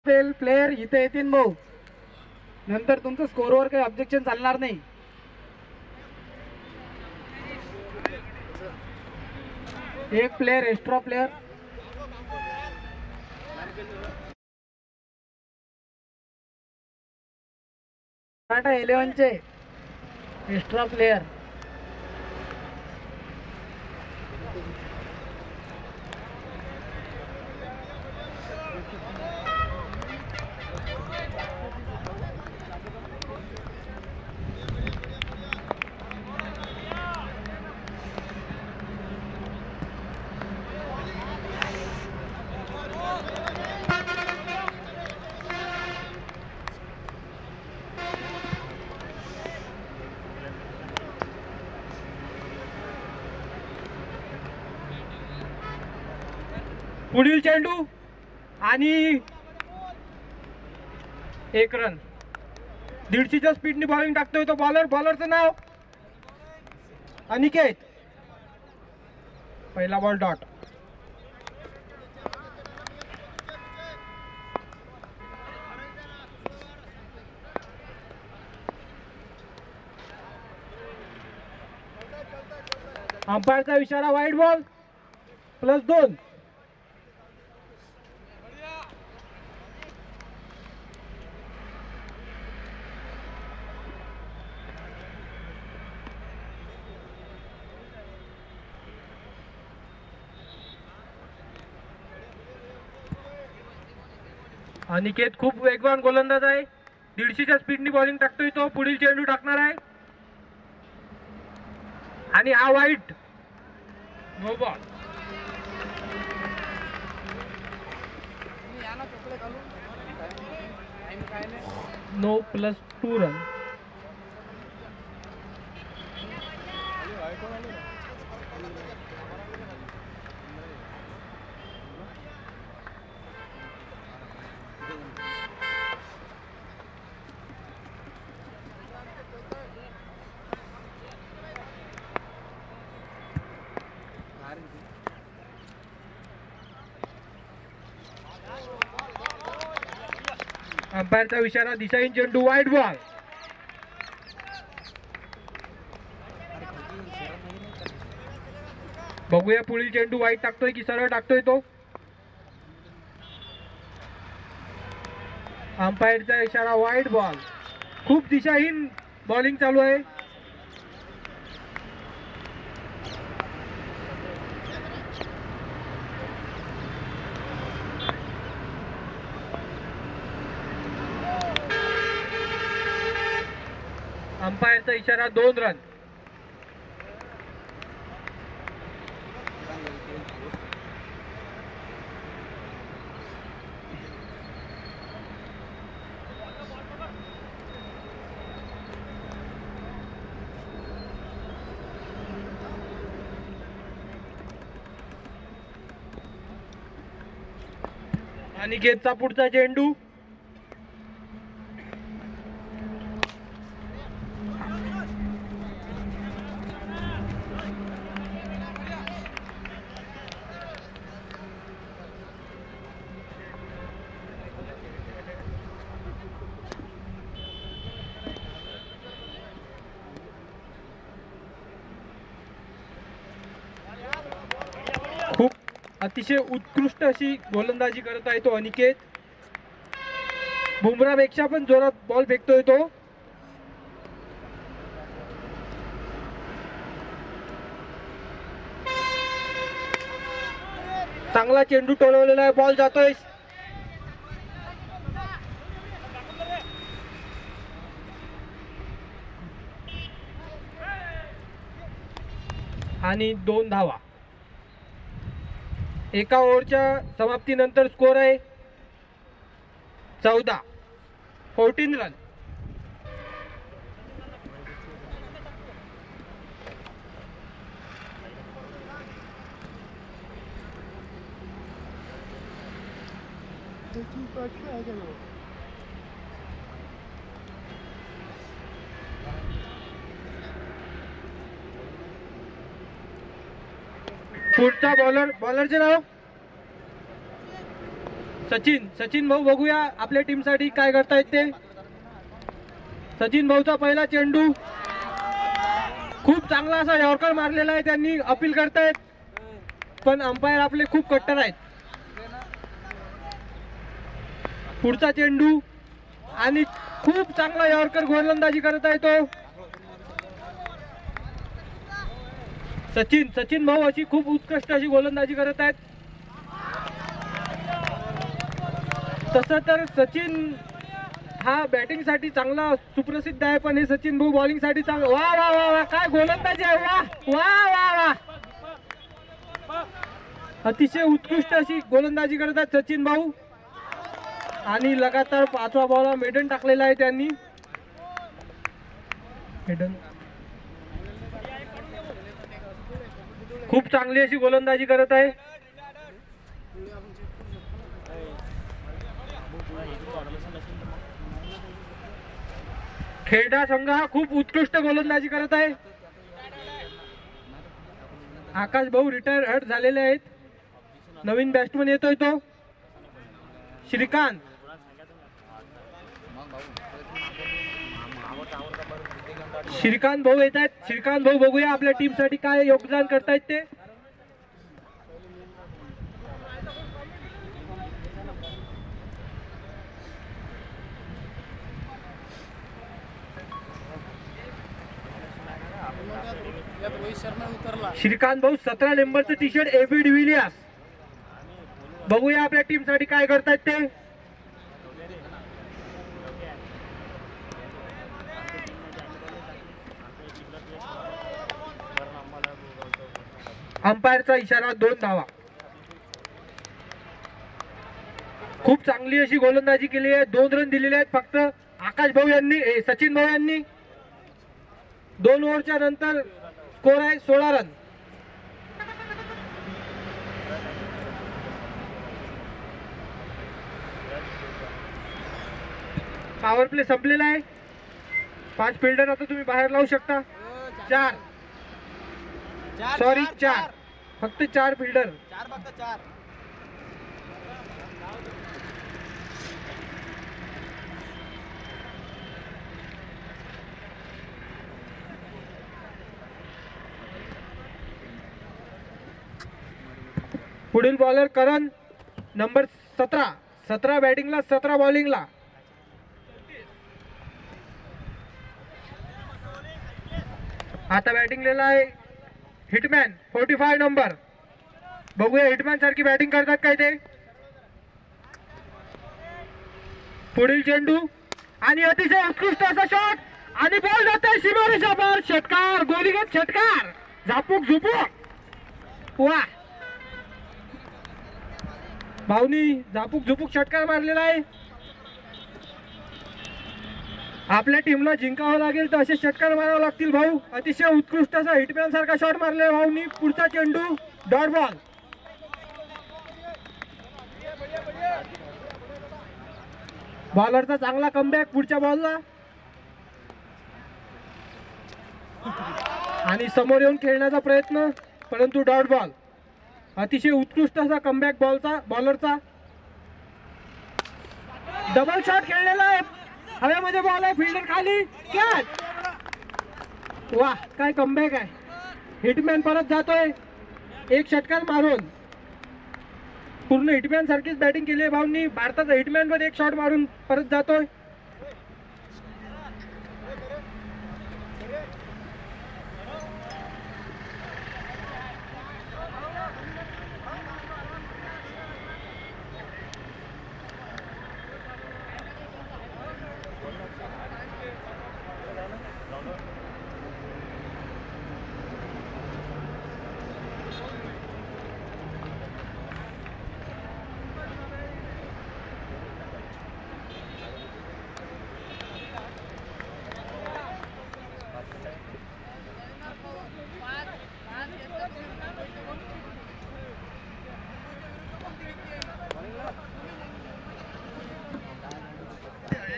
Player इथे येतील भाऊ, नंतर तुमचं स्कोरवर काही ऑब्जेक्शन चालणार नाही. एक प्लेयर एक्स्ट्रा प्लेयर टाटा 11 चे एक्स्ट्रा प्लेयर. पुढील चेंडू आणि 1 रन. 150च्या स्पीडने बॉलिंग टाकतोय तो बॉलर. बॉलरचं नाव अनिकेत. पहिला बॉल डॉट. अंपायरचा इशारा वाईड बॉल +2. अनिकेत खूप वेगवान गोलंदाज आहे. 150च्या स्पीडनी बॉलिंग टाकतोय तो. पुढील चेंडू टाकणार आहे आणि हा वाईट. No ball. No +2 run. अंपायरचा इशारा दिशाहीन चेंडू वाईड बॉल. बघूया पुढील चेंडू वाईट टाकतोय की सरळ टाकतोय तो. अंपायरचा इशारा वाईड बॉल. खूप दिशाहीन बॉलिंग चालू आहे. अंपायरचा इशारा 2 रन. अनिकेतचा पुढचा चेंडू. खूप अतिशय उत्कृष्ट अशी गोलंदाजी करत आहे तो अनिकेत. बुमरापेक्षा पण जोरात बॉल फेकतोय तो. चांगला चेंडू टोलवलेला आहे. बॉल जातोय. आणि 2 धावा. एका ओव्हरच्या समाप्तीनंतर स्कोर आहे 14 रन. पुढचा बॉलरचे नाव सचिन भाऊ बघूया आपल्या टीमसाठी काय करतायत ते. सचिन भाऊचा पहिला चेंडू खूप चांगला असा यॉर्कर मारलेला आहे त्यांनी. अपील करतायत पण अंपायर आपले खूप कट्टर आहेत. पुढचा चेंडू आणि खूप चांगला यॉर्कर गोलंदाजी करत आहे तो सचिन भाऊ अशी खूप उत्कृष्ट अशी गोलंदाजी करत आहेत. तसं तर सचिन हा बॅटिंग साठी चांगला सुप्रसिद्ध आहे पण हे सचिन भाऊ बॉलिंग साठी चांगला. वा वा वा वा काय गोलंदाजी आहे. वा वा वा वा अतिशय उत्कृष्ट अशी गोलंदाजी करत आहेत सचिन भाऊ. आणि लगातार 5वा बॉलला मेडन टाकलेला आहे त्यांनी. मेडन खूप चांगली अशी गोलंदाजी करत आहे. खेडा संघ हा खूप उत्कृष्ट गोलंदाजी करत आहे. आकाश भाऊ रिटायर हट झालेले आहेत. नवीन बॅट्समन येतोय तो श्रीकांत. श्रीकांत भाऊ येत आहेत. श्रीकांत भाऊ बघूया आपल्या टीम साठी काय योगदान करतायत ते. श्रीकांत भाऊ 17 नंबरचं टी शर्ट एबी डिव्हिलियर्स. बघूया आपल्या टीम साठी काय करतायत ते. अंपायरचा इशारा 2 धावा. खूप चांगली अशी गोलंदाजी केली आहे. 2 रन दिलेले आहेत फक्त आकाश भाऊ यांनी सचिन भाऊ यांनी. 2 ओव्हरच्या नंतर स्कोर आहे 16 रन. पॉवर प्ले संपलेला आहे. 5 फिल्डर आता तुम्ही बाहेर लावू शकता. 4 फक्त 4 फिल्डर. पुढील बॉलर करण नंबर 17 बॅटिंगला 17 बॉलिंगला. आता बॅटिंगला आहे हिटमॅन 45 नंबर. बघूया हिटमॅन सारखी बॅटिंग करतात काय ते. पुढील चेंडू आणि अतिशय उत्कृष्ट असा शॉट आणि बॉल जातोय सीमारेषा पार. षटकार गोलीगत षटकार. झापूक झुपूक. वा भाऊनी झापूक झुपूक षटकार मारलेला आहे. आपल्या टीमला जिंकावं लागेल तर असे षटकार मारावे लागतील भाऊ. अतिशय उत्कृष्ट असा हिटमॅन सारखा शॉट मारलेला भाऊनी. पुढचा चेंडू डॉट बॉल. बॉलरचा चांगला कमबॅक पुढच्या बॉलला आणि समोर येऊन खेळण्याचा प्रयत्न परंतु डॉट बॉल. अतिशय उत्कृष्ट असा कमबॅक बॉलरचा. डबल शॉट खेळलेला आहे. हवेमध्ये बॉल आहे. फिल्डर खाली कॅच. वा काय कमबॅक आहे. हिटमॅन परत जातोय. 1 षटकार मारून. पूर्ण हिटमॅन सारखीच बॅटिंग केली आहे भाऊंनी. भारताचा हिटमॅन वर 1 शॉट मारून परत जातोय.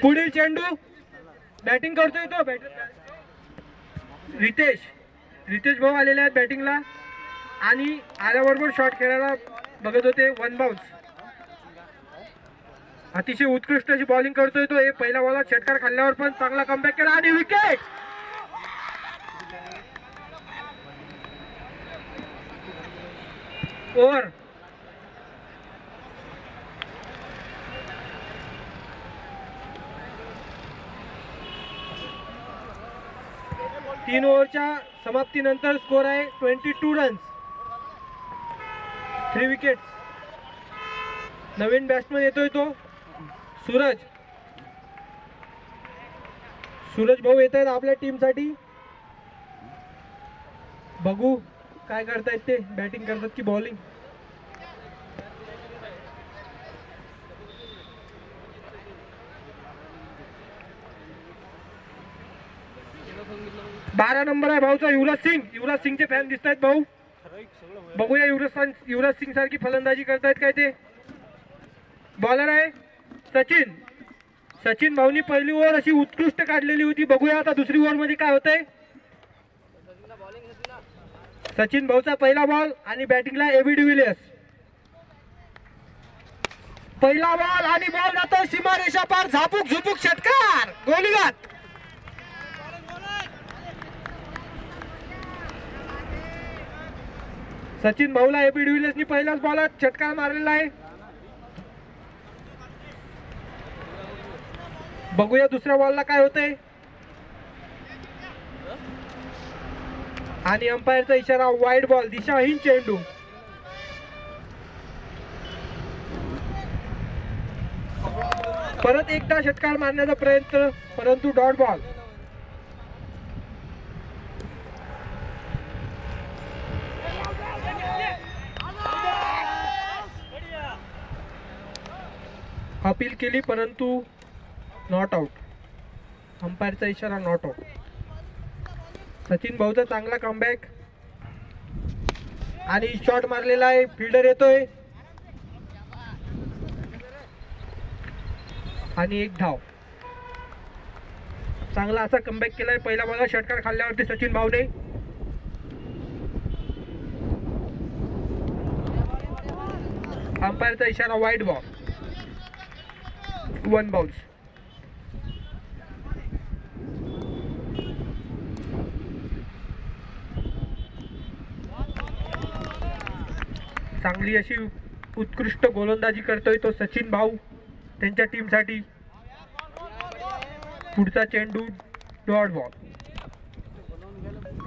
पुढील चेंडू बॅटिंग करतोय तो रितेश भाऊ आलेले आहेत बॅटिंगला आणि आल्याबरोबर शॉट खेळायला बघत होते. 1 बाउन्स. अतिशय उत्कृष्ट अशी बॉलिंग करतोय तो. हे पहिला बॉलात षटकार खाल्ल्यावर पण चांगला कमबॅक केला आणि विकेट. ओव्हर. तीन ओव्हरच्या समाप्तीनंतर स्कोर आहे 22 रन्स, 3 विकेट. नवीन बॅट्समन येतोय तो सूरज. सूरज भाऊ येत आहेत आपल्या टीम साठी. बघू काय करतायत ते, बॅटिंग करतात की बॉलिंग. बारा नंबर आहे भाऊचा युवराज सिंग. युवराज सिंगचे फॅन दिसत आहेत भाऊ. बघूया युवराज सिंग सारखी फलंदाजी करतायत काय ते. बॉलर आहे सचिन. सचिन भाऊनी पहिली ओव्हर अशी उत्कृष्ट काढलेली होती. बघूया आता दुसरी ओव्हर मध्ये काय होतंय. सचिन भाऊचा पहिला बॉल आणि बॅटिंगला एबी डिव्हिलियर्स. पहिला बॉल आणि बॉल जातो सीमारेषा पार. झापूक झुपूक षटकार, गोलीगात. सचिन भाऊला एबी डिव्हिलियर्सनी पहिल्याच बॉलात षटकार मारलेला आहे. बघूया दुसऱ्या बॉलला काय होतंय. आणि अंपायरचा इशारा वाईड बॉल, दिशाहीन चेंडू. परत एकदा षटकार मारण्याचा प्रयत्न, परंतु डॉट बॉल. अपील केली परंतु नॉट आउट. अंपायरचा इशारा नॉट आउट. सचिन भाऊचा चांगला कमबॅक आणि शॉट मारलेला आहे. फिल्डर येतोय आणि एक धाव. चांगला असा कमबॅक केलाय. पहिला बॉलला षटकार खाल्ल्यावरती सचिन भाऊने. अंपायरचा इशारा वाईड बॉल, 1 बाउन्स. चांगली अशी उत्कृष्ट गोलंदाजी करतोय तो सचिन भाऊ त्यांच्या टीम साठी. पुढचा चेंडू डॉट बॉल.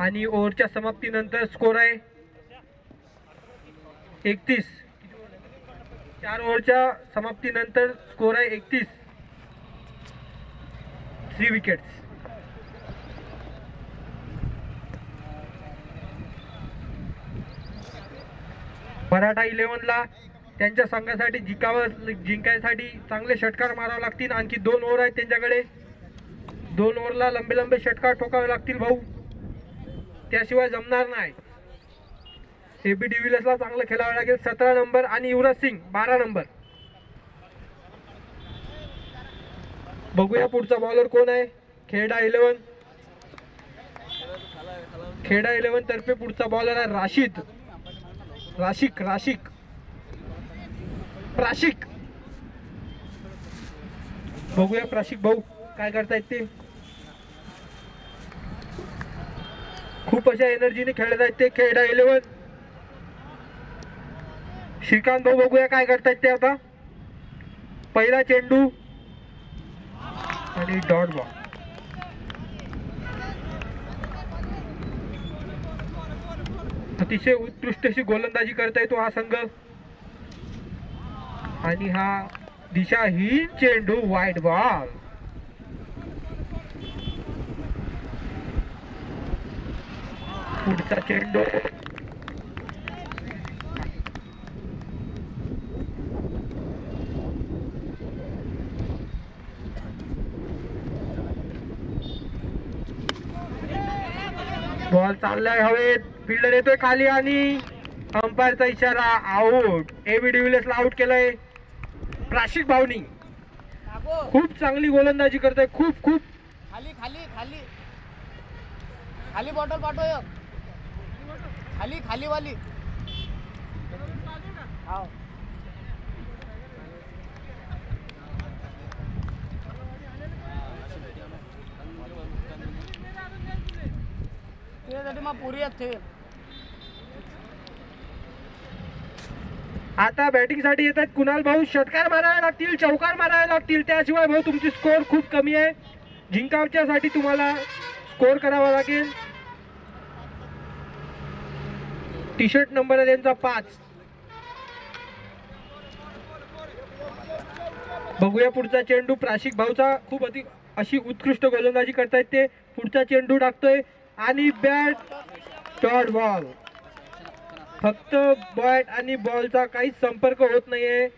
आणि ओव्हरच्या समाप्तीनंतर स्कोर आहे 31. 4 ओव्हरच्या समाप्तीनंतर स्कोर आहे 31. 3 विकेट्स. मराठा 11ला त्यांच्या संघासाठी जिंकायसाठी चांगले षटकार मारावे लागतील. आणखी 2 ओव्हर आहेत त्यांच्याकडे. 2 ओव्हरला लंबे षटकार ठोकावे लागतील भाऊ, त्याशिवाय जमणार नाही. एबी डिव्हिलियर्सला चांगलं खेळावं लागेल. 17 नंबर आणि युवराज सिंग 12 नंबर. बघूया पुढचा बॉलर कोण आहे. खेडा 11. खेडा 11 तर्फे पुढचा बॉलर आहे प्राशिक. बघूया प्राशिक भाऊ काय करतायत ते. खूप अशा एनर्जीने खेळत आहेत ते खेडा 11. श्रीकांत भाऊ बघूया काय करतायत ते आता. पहिला चेंडू आणि डॉट बॉल. अतिशय उत्कृष्ट अशी गोलंदाजी करता येतो हा संघ. आणि हा दिशाहीन चेंडू, वाईड बॉल. पुढचा चेंडू बॉल चाललाय हवेत. फिल्डर येतोय खाली आणि अंपायरचा इशारा आउट. एबी डिव्हिलियर्सला आउट केलंय प्राशिक भाऊनी. खूप चांगली गोलंदाजी करतोय. खूप खाली खाली खाली खाली बॉटल पाठव. खाली वाली. त्यासाठी मग पुरी आहेत. आता बॅटिंग साठी येतात कुणाल भाऊ. षटकार मारावे लागतील, चौकार मारावे लागतील, त्याशिवाय भाऊ तुमची स्कोर खूप कमी आहे. जिंकावच्यासाठी तुम्हाला स्कोर करावा लागेल. टी शर्ट नंबर आहे त्यांचा 5. बघूया पुढचा चेंडू. प्राशिक भाऊचा खूप अशी उत्कृष्ट गोलंदाजी करतायत ते. पुढचा चेंडू टाकतोय आणि बॅट डॉट बॉल. फक्त बॅट आणि बॉलचा काहीच संपर्क होत नाहीये.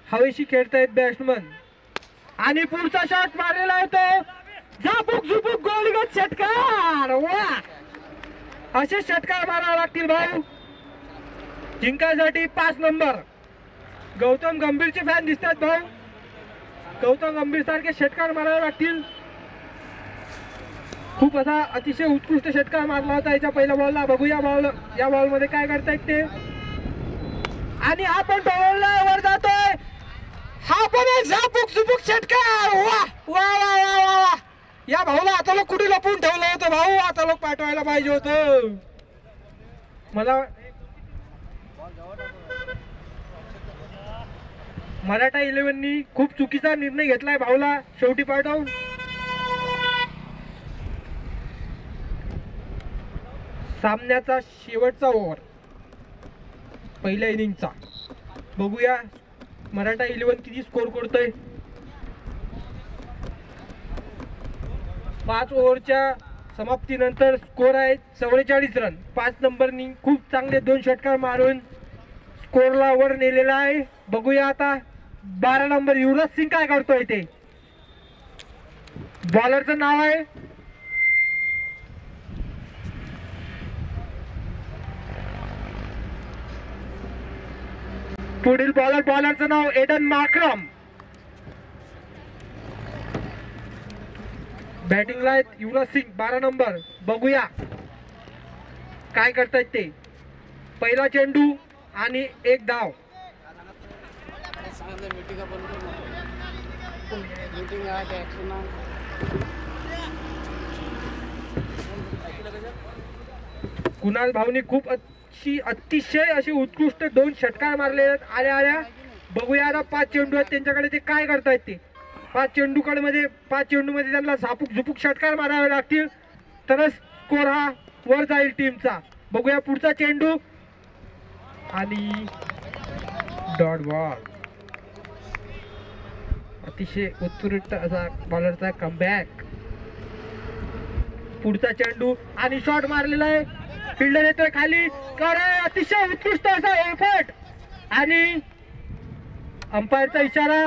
हवेशी खेळतायत बॅट्समन. आणि पुढचा शॉट मारलेला आहे तो. झापूक झुपूक गोलगत षटकार. वा, असे षटकार मारावे लागतील भाऊ जिंकायसाठी. 5 नंबर. गौतम गंभीरचे फॅन दिसतात भाऊ. गौतम गंभीर सारखे षटकार मारावे लागतील. खूप असा अतिशय उत्कृष्ट षटकार मारला होता याच्या पहिल्या बॉलला. बघूया या बॉल मध्ये काय करतायत ते. आणि हा पण टोलला वर जातोय. हा पण एक झापूक झुपूक षटकार. वा वा वा वा वा. या भाऊला आता लोक कुठे लपवून ठेवलं होतं भाऊ. आता लोक पाठवायला पाहिजे होतं. मला मराठा 11नी खूप चुकीचा निर्णय घेतलाय भाऊला शेवटी पाठवून. सामन्याचा शेवटचा ओव्हर पहिल्या इनिंगचा. बघूया मराठा 11 किती स्कोर करतोय. 5 ओव्हरच्या समाप्तीनंतर स्कोर आहे 44 रन. 5 नंबरनी खूप चांगले 2 षटकार मारून स्कोरला वर नेलेला आहे. बघूया आता 12 नंबर युवराज सिंग काय करतोय ते. बॉलरचं नाव आहे पुढील बॉलरचं नाव एडन मार्क्रम. बॅटिंगला आहेत युवराज सिंग 12 नंबर. बघूया काय करतायत ते. पहिला चेंडू आणि 1 धाव. कुणाल भाऊनी खूप अतिशय अशी उत्कृष्ट 2 षटकार मारले आल्या. बघूया आता 5 चेंडू आहेत त्यांच्याकडे. ते काय करतायत ते. 5 चेंडू मध्ये त्यांना झापूक झुपूक षटकार मारावे लागतील तरच स्कोर हा वर जाईल टीमचा. बघूया पुढचा चेंडू आणि डॉट बॉल. अतिशय उत्कृष्ट असा बॉलरचा कमबॅक. पुढचा चेंडू आणि शॉट मारलेला आहे. फिल्डर येतोय खाली. अतिशय उत्कृष्ट असा एफर्ट आणि अंपायरचा इशारा.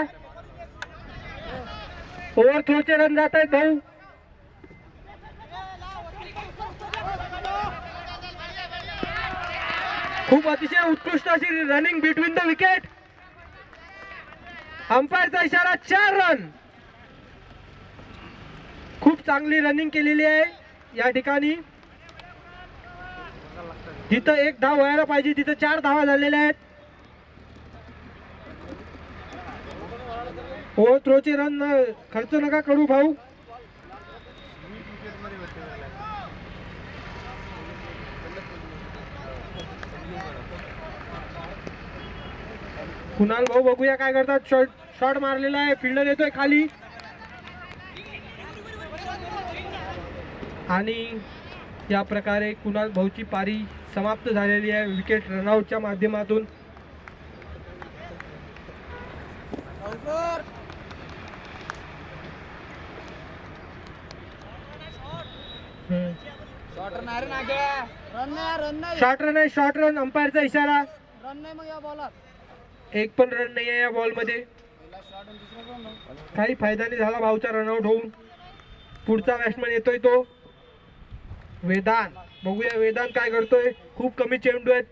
ओव्हर थ्रोचे रन जात आहेत भाऊ. खूप अतिशय उत्कृष्ट अशी रनिंग बिटवीन द विकेट. अंपायरचा इशारा 4 रन. खूप चांगली रनिंग केलेली आहे या ठिकाणी. जिथं 1 धाव व्हायला पाहिजे तिथं 4 धावा झालेल्या आहेत. ओव्हर थ्रोचे रन खर्च नका करू भाऊ. कुणाल भाऊ बघूया काय करतात. शॉट मारलेला आहे. फिल्डर येतोय खाली आणि या प्रकारे कुणाल भाऊची पारी समाप्त झालेली आहे विकेट रनआउटच्या माध्यमातून. Short run. अंपायरचा इशारा. एक पण रन नाही आहे या बॉल मध्ये. काही फायदा नाही झाला भाऊचा रनआउट होऊन. पुढचा बॅट्समन येतोय तो वेदांत. बघूया वेदांत काय करतोय. खूप कमी चेंडू आहेत.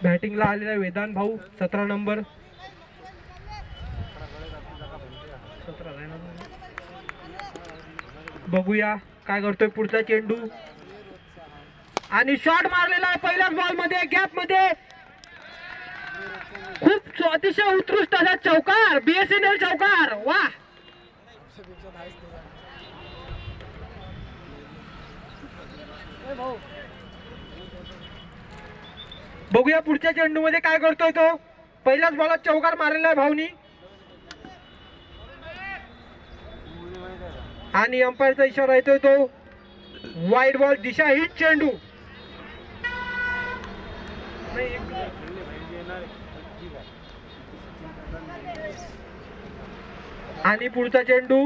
बॅटिंगला आलेला वेदांत भाऊ 17 नंबर. बघूया काय करतोय पुढचा चेंडू आणि शॉट मारलेला आहे पहिल्याच बॉल मध्ये गॅप मध्ये. खूप अतिशय उत्कृष्ट असा चौकार, BSNL चौकार. वा बघूया पुढच्या चेंडू मध्ये काय करतोय तो. पहिल्याच बॉलात चौकार मारलेला आहे भाऊनी आणि अंपायरचा इशारा येतोय तो वाईड बॉल दिशा हिट चेंडू. आणि पुढचा चेंडू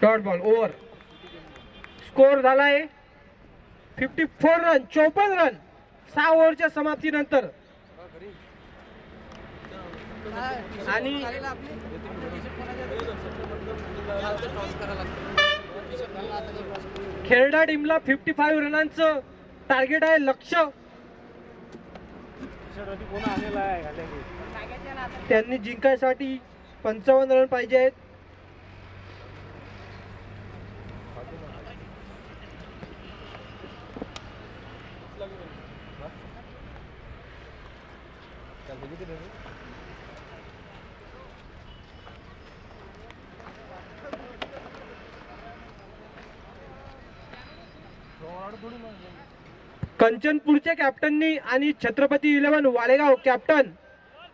डॉट बॉल ओव्हर. स्कोर झालाय 54 रन, 54 रन 6 ओव्हरच्या समाप्तीनंतर. आणि खेळडा टीमला 55 रनांचं टार्गेट आहे, लक्ष्य. त्यांनी जिंकायसाठी 55 रन पाहिजे आहेत. कंचनपूरच्या कॅप्टननी आणि छत्रपती 11 वालेगाव कॅप्टन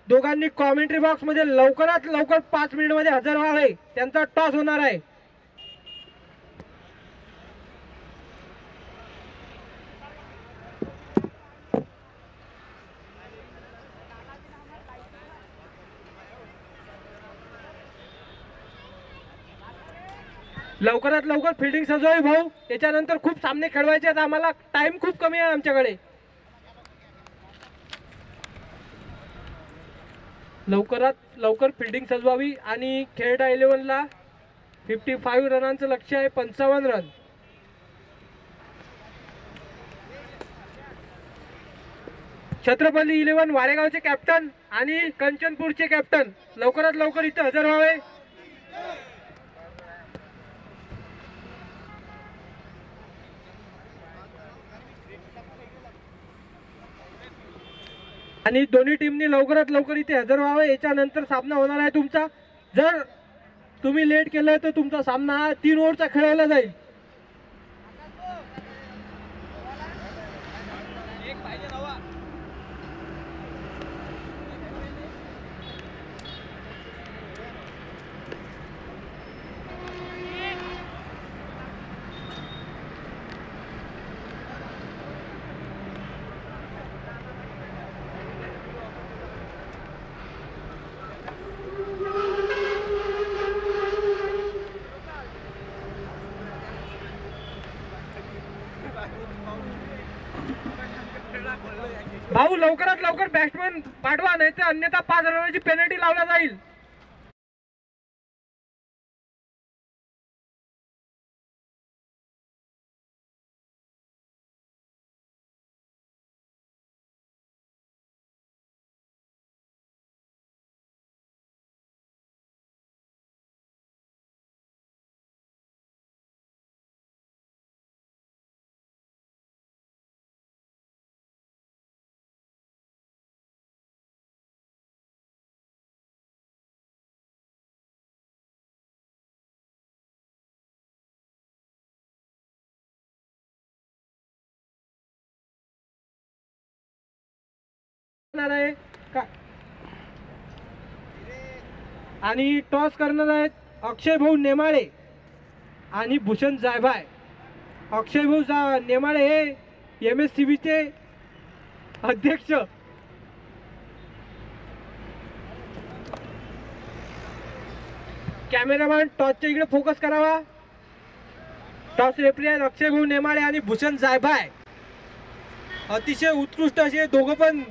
दोघांनी कॉमेंट्री बॉक्स मध्ये लवकरात लवकर 5 मिनिट मध्ये हजर व्हावे. त्यांचा टॉस होणार आहे. लवकरात लवकर फिल्डिंग सजवावी भाऊ. याच्यानंतर खूप सामने खेळवायचे आहेत आम्हाला. टाइम खूप कमी आहे आमच्याकडे. लवकरात लवकर फिल्डिंग सजवावी. आणि खेळडा 11 ला 55 रनांचं लक्ष्य आहे, 55 रन. छत्रपती 11 वारेगावचे कॅप्टन आणि कंचनपूरचे कॅप्टन लवकरात लवकर इथे हजर व्हावे. आणि दोन्ही टीमनी लवकरात लवकर इथे हजर व्हावे. याच्यानंतर सामना होणार आहे तुमचा. जर तुम्ही लेट केलं तर तुमचा सामना हा 3 ओव्हरचा खेळवला जाईल. भाऊ लवकरात लवकर बॅट्समन पाठवा, नाही तर अन्यथा 5 रनाची पेनल्टी लावला जाईल. आहे का आणि टॉस करणार आहेत अक्षय भाऊ नेमाळे आणि भूषण जायभाय. अक्षय भाऊ नेमाळे हे MSCB चे अध्यक्ष. कॅमेरामॅन टॉसच्या इकडे फोकस करावा. टॉस रेफरी आहेत अक्षय भाऊ नेमाळे आणि भूषण जायभाय. अतिशय उत्कृष्ट असे दोघं पण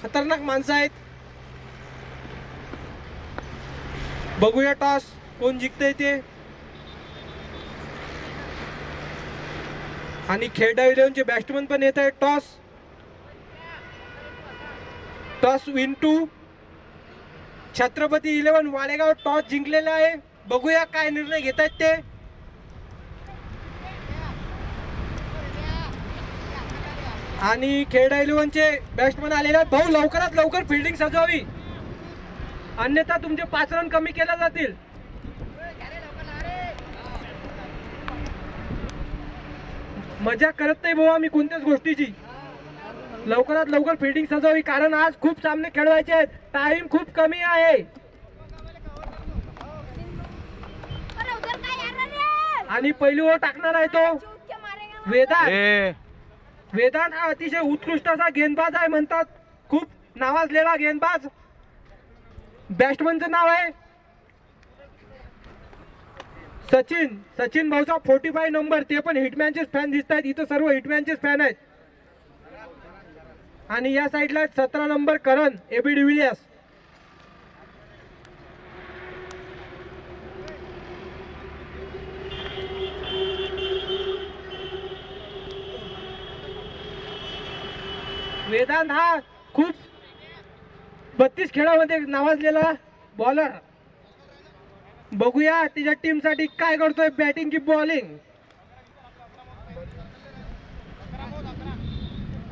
खतरनाक माणसं आहेत. बघूया टॉस कोण जिंकते ते. आणि खेळडा 11 चे बॅट्समन पण येत आहेत. Toss win to Chhatrapati 11 Walegaon toss जिंकलेला आहे. बघूया काय निर्णय घेत आहेत ते. आणि खेडा 11चे बॅट्समन आलेले आहेत. भाऊ लवकरात लवकर फिल्डिंग सजवावी, अन्यथा तुमचे 5 रन कमी केले जातील. मजा करत नाही भाऊ आम्ही कोणत्याच गोष्टीची. लवकरात लवकर फिल्डिंग सजवावी, कारण आज खूप सामने खेळवायचे आहेत, टाइम खूप कमी आहे. आणि पहिली ओव्हर टाकणार आहे तो वेदांत. वेदांत हा अतिशय उत्कृष्ट असा गेंदबाज आहे, म्हणतात खूप नावाजलेला गेंदबाज. बॅट्समनचं नाव आहे सचिन. सचिन भाऊचा 45 नंबर, ते पण हिटमॅनचेच फॅन दिसत आहेत इथं, सर्व हिटमॅनचेच फॅन आहेत. आणि या साईडला 17 नंबर करण एबी डिव्हिलियर्स. वेदांत हा खूप 32 खेळामध्ये नावाजलेला बॉलर. बघूया त्याच्या टीम साठी काय करतोय, बॅटिंग की बॉलिंग.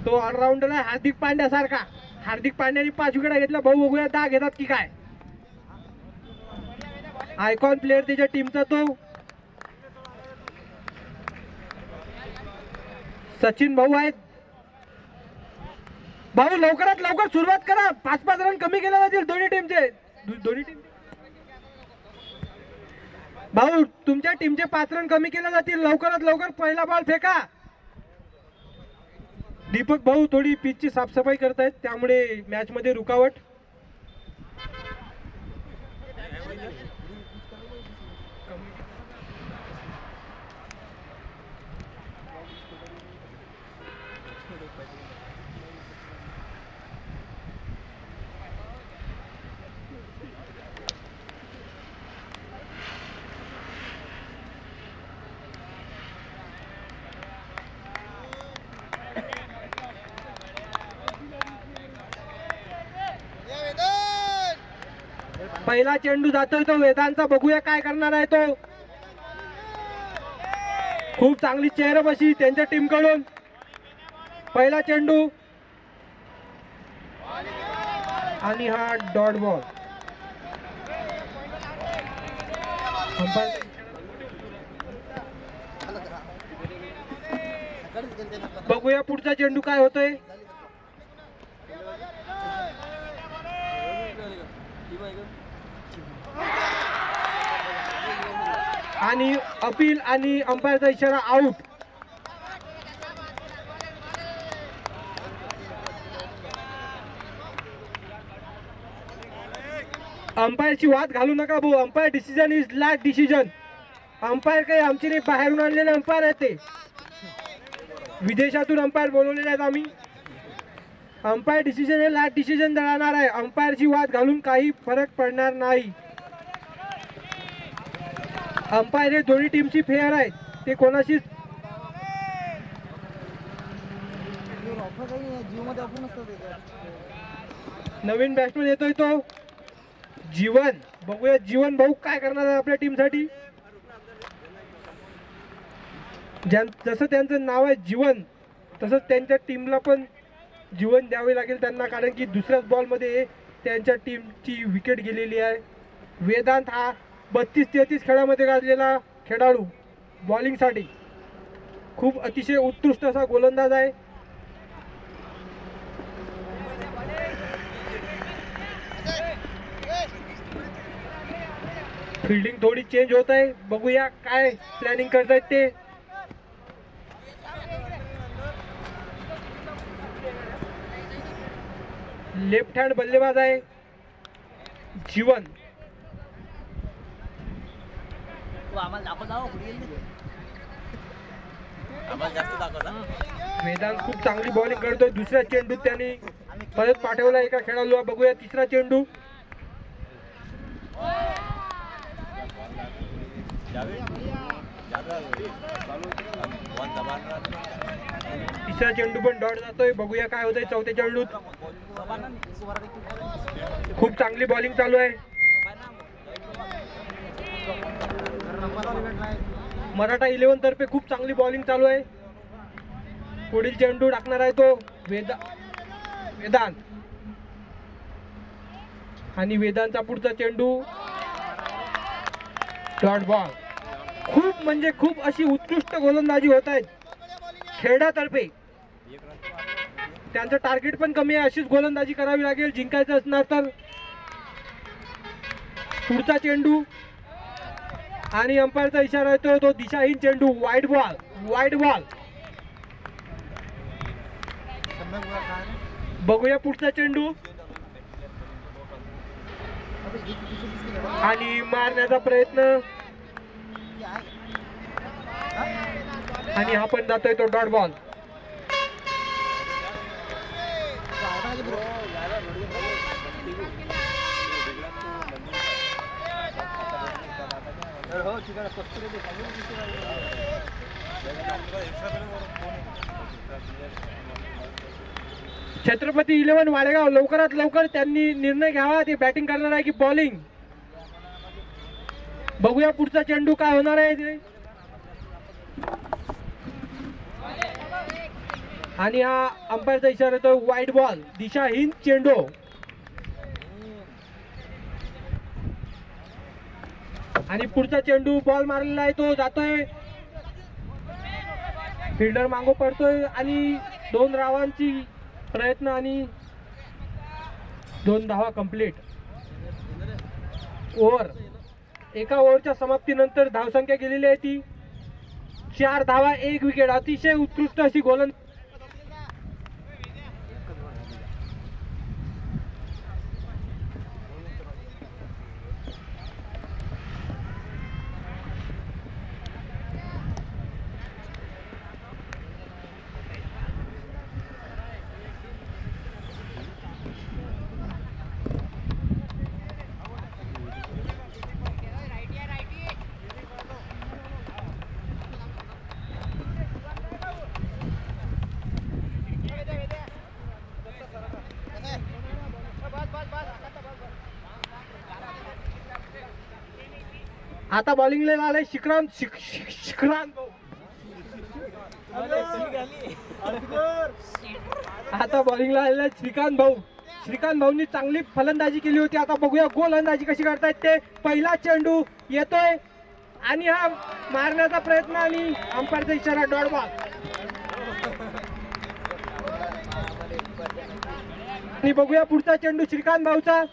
तो ऑलराऊंडर आहे हार्दिक पांड्या सारखा. हार्दिक पांड्याने 5 विकेट घेतला. भाऊ बघूया 10 घेतात की काय. आयकॉन प्लेअर त्याच्या टीमचा तो सचिन भाऊ आहेत. भाऊ लवकरात लवकर सुरुवात करा, 5-5 रन कमी केले जातील दोन्ही टीमचे. भाऊ तुमच्या टीमचे 5 रन कमी केले जातील, लवकरात लवकर पहिला बॉल फेका. दीपक भाऊ थोडी पिचची साफसफाई करतायत, त्यामुळे मॅच मध्ये रुकावट. पहिला चेंडू जातोय तो वेदांचा. बघूया काय करणार आहे तो. खूप चांगली चेहराबशी त्यांच्या टीम कडून. पहिला चेंडू आणि हा डॉट बॉल. बघूया पुढचा चेंडू काय होतोय. आणि अपील आणि अंपायरचा इशारा आउट. अंपायरची वाद घालू नका भाऊ. Umpire decision is last decision. Umpire काही आमची नाही, बाहेरून आणलेले अंपायर आहेत ते. विदेशातून अंपायर बोलवलेले आहेत आम्ही. अंपायर डिसिजन हे लास्ट डिसिजन राहणार आहे. अंपायरची वाद घालून काही फरक पडणार नाही. अंपायर हे दोन्ही टीमची फेअर आहेत, ते कोणाशी नवीन बॅट्समन येतोय तो जीवन. बघूया जीवन भाऊ काय करणार आहे आपल्या टीम साठी. जसं त्यांचं नाव आहे जीवन, तसंच त्यांच्या टीमला पण जीवन द्यावे लागेल त्यांना, कारण की दुसऱ्याच बॉल मध्ये त्यांच्या टीमची विकेट गेलेली आहे. वेदांत हा 32-33 खेळामध्ये गाजलेला खेळाडू, बॉलिंग साठी खूप अतिशय उत्कृष्ट असा गोलंदाज आहे. फिल्डिंग थोडी चेंज होत आहे, बघूया काय प्लॅनिंग करतायत ते. लेफ्ट हँड बल्लेबाज आहे जीवन. मैदान खूप चांगली बॉलिंग करतोय. दुसऱ्या चेंडूत त्यांनी परत पाठवला एका खेळाडूला. बघूया तिसरा चेंडू. तिसरा चेंडू पण डॉट जातोय. बघूया काय होतंय चौथ्या चेंडूत. खूप चांगली बॉलिंग चालू आहे. मराठा 11 तर्फे खूप चांगली बॉलिंग चालू आहे. पुढील चेंडू टाकणार आहे तो वेदांत आणि वेदांतचा पुढचा चेंडू डॉट बॉल. खूप म्हणजे खूप अशी उत्कृष्ट गोलंदाजी होत आहेत खेरडातर्फे. त्यांचं टार्गेट पण कमी आहे, अशीच गोलंदाजी करावी लागेल जिंकायचं असणार तर. पुढचा चेंडू आणि अंपायरचा इशारा येतो तो दिशाहीन चेंडू. Wide ball, wide ball. बघूया पुढचा चेंडू आणि मारण्याचा प्रयत्न आणि हा पण जातोय तो डॉट बॉल. छत्रपती 11 वाडेगाव लवकरात लवकर त्यांनी निर्णय घ्यावा, ते बॅटिंग करणार आहे की बॉलिंग. बघूया पुढचा चेंडू काय होणार आहे ते. आणि हा अंपायरचा इशारा येतो वाईड बॉल, दिशाहीन चेंडू. आणि पुढचा चेंडू बॉल मारलेला आहे तो जातोय, फिल्डर मागो पडतोय आणि 2 धावांची प्रयत्न आणि 2 धावा कंप्लीट. ओव्हर एका ओव्हरच्या समाप्तीनंतर धावसंख्या गेलेली आहे ती 4 धावा 1 विकेट. अतिशय उत्कृष्ट अशी गोलंदाजी. आता बॉलिंगला आलाय शिक्रांत भाऊ. आता बॉलिंगला आलेला श्रीकांत भाऊ. श्रीकांत भाऊंनी चांगली फलंदाजी केली होती. आता बघूया गोलंदाजी कशी करतायत ते. पहिला चेंडू येतोय आणि हा मारण्याचा प्रयत्न आणि अंपायरचा इशारा डॉट बॉल. आणि बघूया पुढचा चेंडू श्रीकांत भाऊचा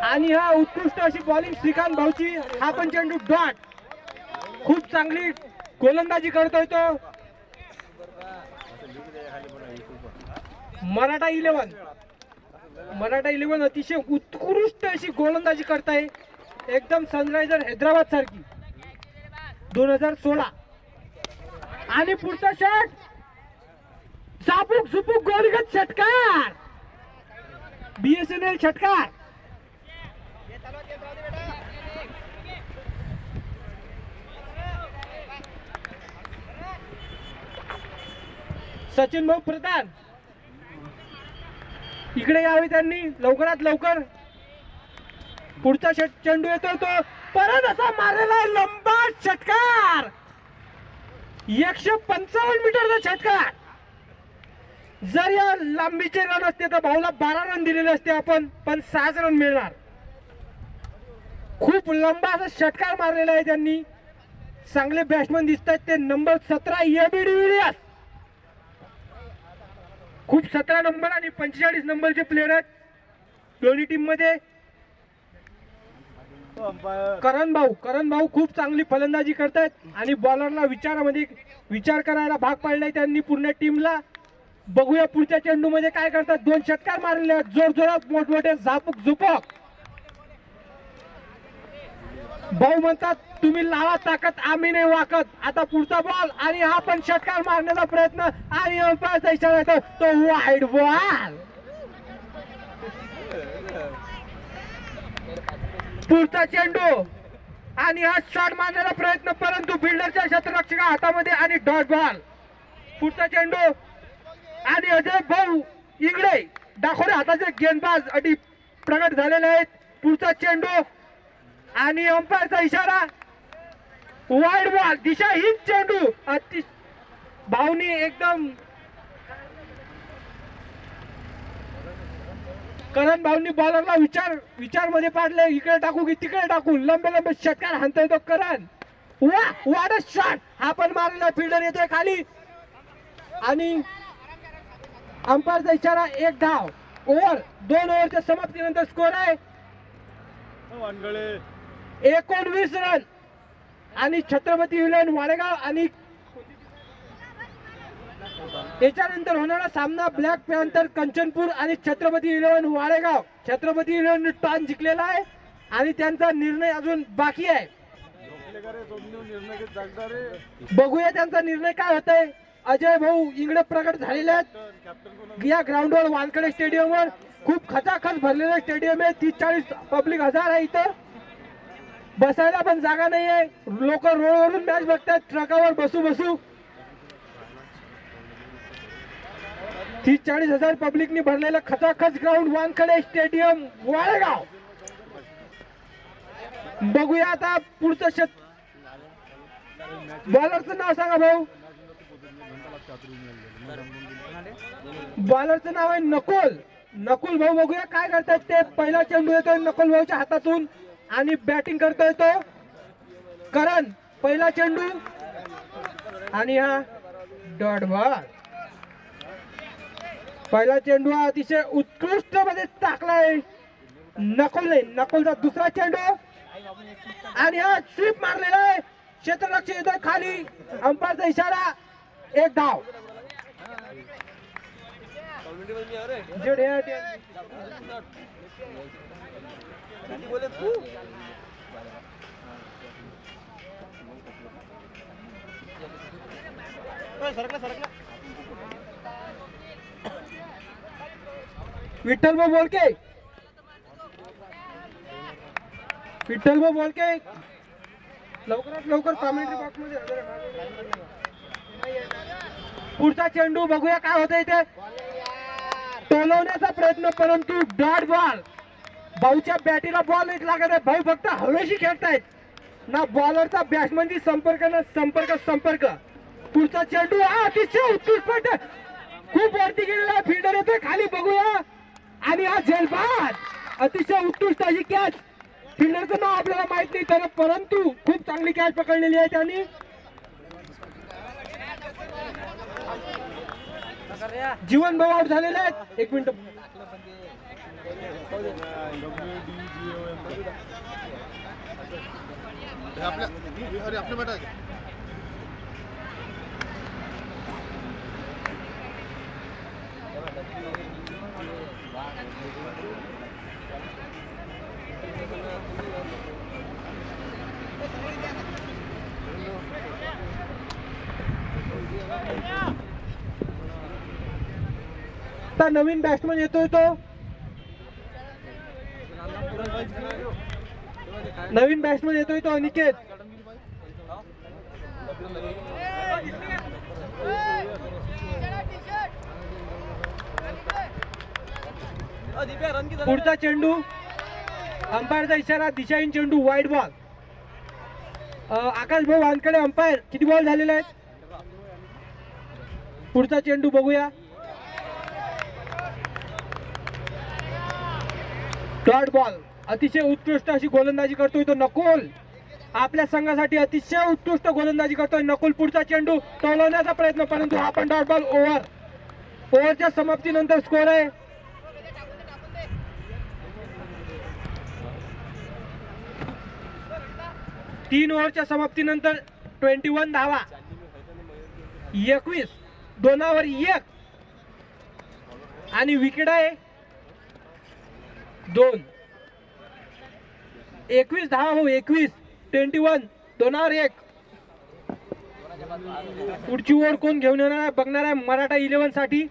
आणि हा उत्कृष्ट अशी बॉलिंग श्रीकांत भाऊची. हा पण चेंडू डॉट. खूप चांगली गोलंदाजी करतोय तो मराठा 11 अतिशय उत्कृष्ट अशी गोलंदाजी करताय, एकदम सनरायझर हैदराबाद सारखी 2016. आणि पुढचा शॉट चापूक झुपूक गोलगत षटकार, BSNL षटकार. सचिन भाऊ प्रधान इकडे यावे त्यांनी लवकरात लवकर. पुढचा चेंडू येतो तो परत असा मारलेला लंबा षटकार, 155 मीटरचा षटकार. जर या लांबीचे रन असते तर भाऊला 12 रन दिलेले असते आपण, पण 6 रन मिळणार. खूप लंबा असा षटकार मारलेला आहे त्यांनी. चांगले बॅट्समन दिसत आहेत ते. Number 17 AB de Villiers. खूप 17 नंबर आणि 45 नंबरचे प्लेयर आहेत दोन्ही टीम मध्ये. करण भाऊ खूप चांगली फलंदाजी करतायत आणि बॉलरला विचार करायला भाग पाडलाय त्यांनी पूर्ण टीमला. बघूया पुढच्या चेंडू मध्ये काय करतात. 2 षटकार मारलेले आहेत जोरजोरात, मोठमोठे झापूक झुपक. भाऊ म्हणतात तुम्ही लावा ताकद आम्ही नाही वाकत. आता पुढचा बॉल आणि हा पण षटकार मारण्याचा प्रयत्न आणि अंपायरचा इशारा येतो तो वाईड बॉल. पुढचा चेंडू आणि हा शॉट मारण्याचा प्रयत्न, परंतु फिल्डरच्या क्षेत्ररक्षका हातामध्ये आणि डॉट बॉल. पुढचा चेंडू आणि अजय भाऊ इकडे दाखवले हाताचे गेंदबाज अटी प्रगट झालेले आहेत. पुढचा चेंडू आणि अंपायरचा इशारा वाईड बॉल, दिशाहीन चेंडू. भाऊ भाऊनी एकदम करण भाऊनी बॉलरला विचार मध्ये पाडले, इकडे टाकू की तिकडे टाकू, लंबे लंबे षटकार हाणता येतो करण. वा व्हाट अ शॉट, हा पण मारलेला, फिल्डर येतोय खाली आणि अंपायरचा इशारा, एक धाव. ओव्हर 2 ओव्हरच्या समाप्तीनंतर स्कोर आहे 19 रन. आणि छत्रपती विलन वाडेगाव आणि याच्यानंतर होणारा सामना ब्लॅक पॅन्थर कंचनपूर आणि Chhatrapati eleven Wadegaon. Chhatrapati eleven toss जिंकलेला आहे आणि त्यांचा निर्णय अजून बाकी आहे. बघूया त्यांचा निर्णय काय होतंय. अजय भाऊ इंगळे प्रकट झालेले आहेत या ग्राउंडवर, वानखेडे स्टेडियमवर. खूप खचाखच भरलेलं स्टेडियम आहे, 30-40 पब्लिक हजार आहे इथं. बसायला पण जागा नाही आहे, लोक रोडवरून मॅच बघतात ट्रकावर बसू. 30-40 हजार पब्लिकनी भरलेलं खचाखच ग्राउंड वानखेडे स्टेडियम वाडेगाव. बघूया आता पुढचं बॉलरचं नाव सांगा भाऊ. बॉलरचं नाव आहे नकुल भाऊ. बघूया काय करतात ते. पहिला चेंडू येतोय नकुल भाऊच्या हातातून आणि बॅटिंग करतोय तो करण. पहिला चेंडू आणि हा डॉट बॉल. पहिला चेंडू हा अतिशय उत्कृष्ट मध्ये टाकलाय नकुलचा. दुसरा चेंडू आणि हा स्वीप मारलेला आहे, क्षेत्ररक्षक येतोय खाली, अंपायरचा इशारा, एक धाव. विठ्ठल भाऊ बोलके लवकरात लवकर कॉमेंट्री बॉक्स मध्ये हजर आहे. पुढचा चेंडू बघूया काय होतंय ते. टोलवण्याचा प्रयत्न परंतु डॉट बॉल. भाऊच्या बॅटीला बॉल एक लागत आहे, भाऊ फक्त हवेशी खेळतायत ना, बॉलरचा बॅट्समनची संपर्क ना संपर्क. पुढचा चेंडू हा अतिशय उत्कृष्ट, खूप वरती गेलेला, फिल्डर येतोय खाली, बघूया आणि हा झेलबाद. अतिशय उत्कृष्ट अशी कॅच. फिल्डरचं नाव आपल्याला माहित नाही तर, परंतु खूप चांगली कॅच पकडलेली आहे त्यांनी. जीवन भाऊ आउट झालेले आहेत. 1 मिनिट. आता नवीन बॅट्समन येतोय तो, अनिकेत. पुढचा चेंडू, अंपायरचा इशारा, दिशाहीन चेंडू, वाईड बॉल. आकाश भाऊ वानखेडे अंपायर, किती बॉल झालेले आहेत. पुढचा चेंडू बघूया, डॉट बॉल. अतिशय उत्कृष्ट अशी गोलंदाजी करतोय तो नकुल, आपल्या संघासाठी अतिशय उत्कृष्ट गोलंदाजी करतोय नकुल. पुढचा चेंडू टोलवण्याचा प्रयत्न, परंतु हा पण डॉट बॉल. ओव्हरच्या समाप्तीनंतर स्कोर आहे 3 ओव्हरच्या समाप्तीनंतर 21 धावा, 21, 2 1 आणि विकेट आहे 2. 21 धावा हो, 21, 21, 2 1. पुढची ओव्हर कोण घेऊन येणार आहे बघणार आहे. मराठा 11 साठी,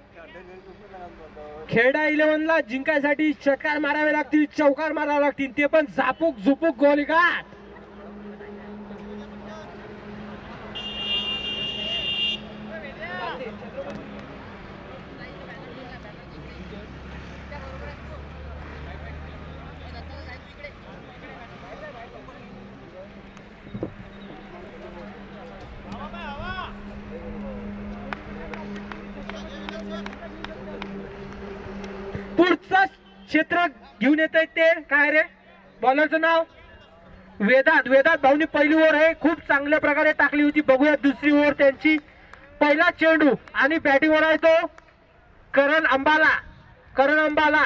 खेडा 11 ला जिंकायसाठी षटकार मारावे लागतील, चौकार मारावे लागतील, ते पण झुपूक गोलगाट. पुढचं क्षेत्र घेऊन येत आहेत ते काय रे बॉलरचं नाव वेदांत. वेदांत भाऊनी पहिली ओव्हर आहे खूप चांगल्या प्रकारे टाकली होती. बघूया दुसरी ओव्हर त्यांची. पहिला चेंडू आणि बॅटिंगवर आहे तो करण अंबाला. करण अंबाला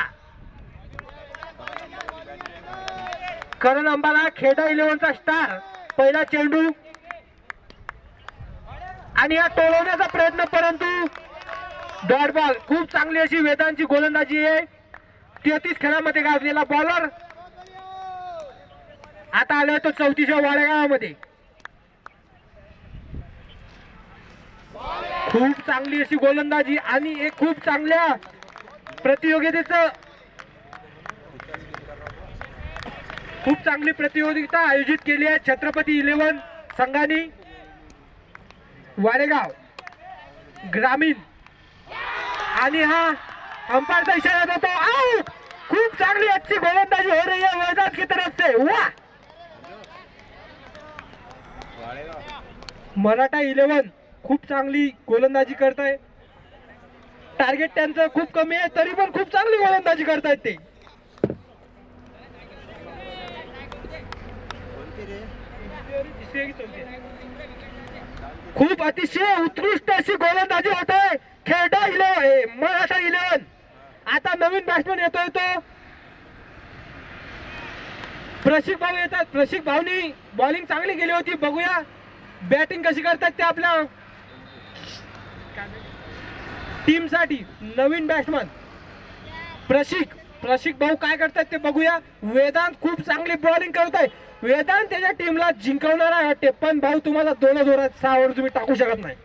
करण अंबाला खेडा 11चा स्टार. पहिला चेंडू आणि हा टोलवण्याचा प्रयत्न परंतु डॉट बॉल. खूप चांगली अशी वेदांची गोलंदाजी आहे. 33 खेळामध्ये गाजलेला बॉलर आता आलाय तो 34व्या वाडेगावामध्ये. खूप चांगली अशी गोलंदाजी आणि एक खूप चांगल्या प्रतियोगितेचं खूप चांगली प्रतियोगिता आयोजित केली आहे छत्रपती 11 संघाने. वाडेगाव ग्रामीण आणि हा अंपायरचा इशारा देतो आउट. खूप चांगली अच्छी गोलंदाजी हो रही है वेदांत की तरफ से. वाह मराठा 11 खूप चांगली गोलंदाजी करताय. टार्गेट त्यांचं खूप कमी आहे तरी पण खूप चांगली गोलंदाजी करतायत ते. खूप अतिशय उत्कृष्ट अशी गोलंदाजी होते खेडा 11 मराठा 11. आता नवीन बॅट्समन येतोय तो प्रशिक भाऊ येतात. प्रशिक भाऊनी बॉलिंग चांगली केली होती. बघूया बॅटिंग कशी करतात ते आपल्या टीम साठी. नवीन बॅट्समन प्रशिक भाऊ काय करतात ते बघूया. वेदांत खूप चांगली बॉलिंग करत आहे. वेदांत त्याच्या टीमला जिंकवणार आहे वाटते पण भाऊ तुम्हाला 2 ओव्हरात 6 ओव्हर तुम्ही टाकू शकत नाही.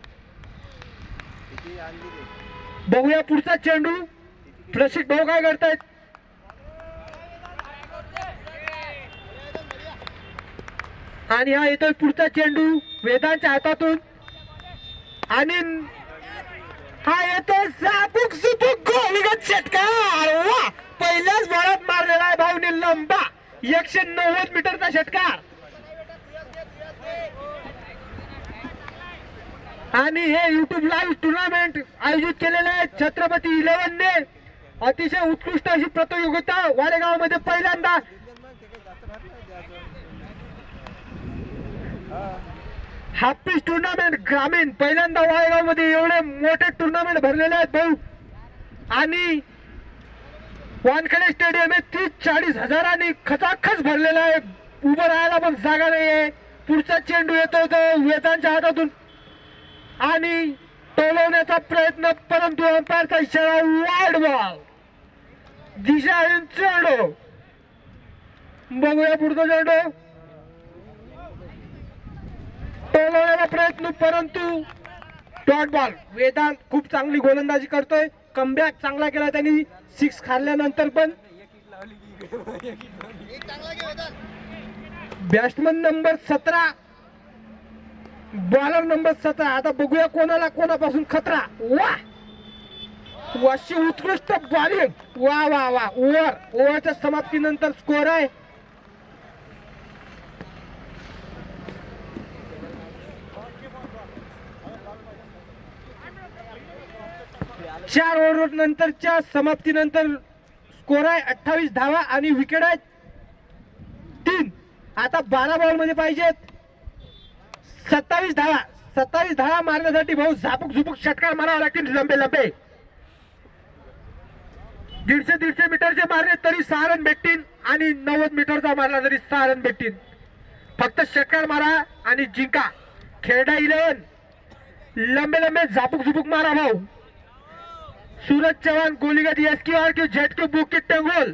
बघूया पुढचा चेंडू प्रशिक भाऊ काय करतायत. आणि हा येतोय पुढचा चेंडू वेदांच्या हातातून आणि हा येतोय सापुक सुपुक गोलगत षटकार. वा पहिल्याच बॉलात मारलेला आहे भाऊनी लंबा 190 मीटरचा षटकार. आणि हे युट्यूब लाईव्ह टुर्नामेंट आयोजित केलेले आहे छत्रपती 11 ने. अतिशय उत्कृष्ट अशी प्रतियोगिता वाडेगावमध्ये पहिल्यांदा. हाफ पिच टुर्नामेंट ग्रामीण पहिल्यांदा वाडेगावमध्ये एवढे मोठे टुर्नामेंट भरलेले आहेत भाऊ. आणि वानखेडे स्टेडियम हे 30-40 हजारांनी खचाखच भरलेलं आहे. उभं राहायला पण जागा नाही आहे. पुढचा चेंडू येतो तो वेदांच्या हातातून आणि टोलवण्याचा प्रयत्न परंतु अंपायरचा इशारा वाईड बॉल. दिशाहीन चेंडू. बघूया पुढचा चेंडू टोलवण्याचा प्रयत्न परंतु डॉट बॉल. वेदांत खूप चांगली गोलंदाजी करतोय. कमबॅक चांगला केला त्यांनी 6 खाल्ल्यानंतर पण. Batsman number 17 bowler number 17. आता बघूया कोणाला कोणापासून खतरा. वा अशी उत्कृष्ट बॉलिंग. वा वा वा ओव्हरच्या समाप्तीनंतर स्कोर आहे 4 ओव्हर नंतरच्या समाप्तीनंतर स्कोर आहे 28 धावा आणि विकेट आहेत 3. आता 12 बॉल मध्ये पाहिजेत 27 धावा. 27 धावा मारण्यासाठी भाऊ झापूक झुपूक षटकार मारावा लागतील लंबे लंबे. 150 मीटरचे मारले तरी 6 रन भेटतील आणि 90 मीटरचा मारला तरी 6 रन भेटतील. फक्त षटकार मारा आणि जिंका. खेडा 11 लंबे लंबे झापूक झुपूक मारा भाऊ. सूरज चव्हाण गोलीगत एसक्यूआर के जेट के बुक के टेंगोल.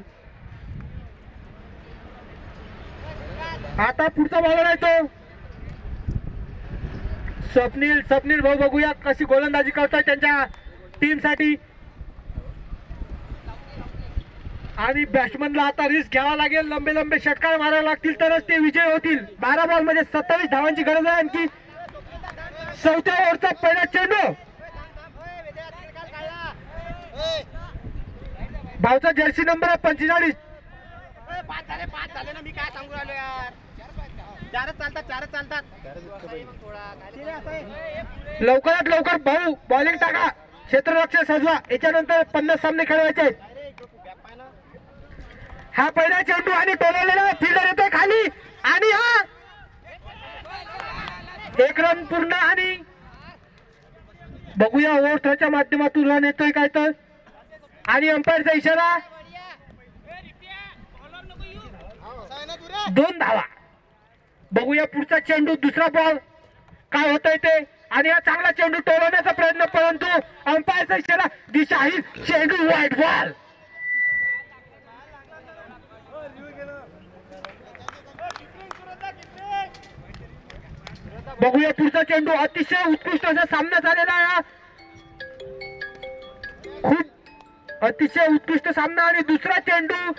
आता पुढचा बॉलर आहे तो स्वप्नील भाऊ. बघूया कशी गोलंदाजी करतात त्यांच्या टीम साठी. आणि बॅट्समनला आता रिस्क घ्यावा लागेल. लंबे लंबे षटकार मारावे लागतील तरच ते विजय होतील. 12 बॉल मध्ये 27 धावांची गरज आहे. आणखी 4थ्या ओव्हरचा पहिला चेंडू भाऊचा जर्सी नंबर आहे 45. 5 झाले ना. मी काय सांगू राहिलो यार. 4च चालतात. लवकरात लवकर भाऊ बॉलिंग टाका. क्षेत्ररक्षण सजवा. याच्यानंतर 50 सामने खेळवायचे आहेत. हा पहिला चेंडू आणि टोलवलेला फिल्डर येतोय खाली आणि हा 1 रन पूर्ण आणि बघूया ओव्हरच्या माध्यमातून रन येतोय काय तर आणि अंपायरचा इशारा 2 धावा. बघूया पुढचा चेंडू दुसरा बॉल काय होतंय ते आणि हा चांगला चेंडू टोलवण्याचा प्रयत्न परंतु अंपायरचा इशारा दिशाही चेंडू वाईट बॉल. बघूया पुढचा चेंडू अतिशय उत्कृष्ट असा सामना झालेला आहे. खूप अतिशय उत्कृष्ट सामना आणि दुसरा चेंडू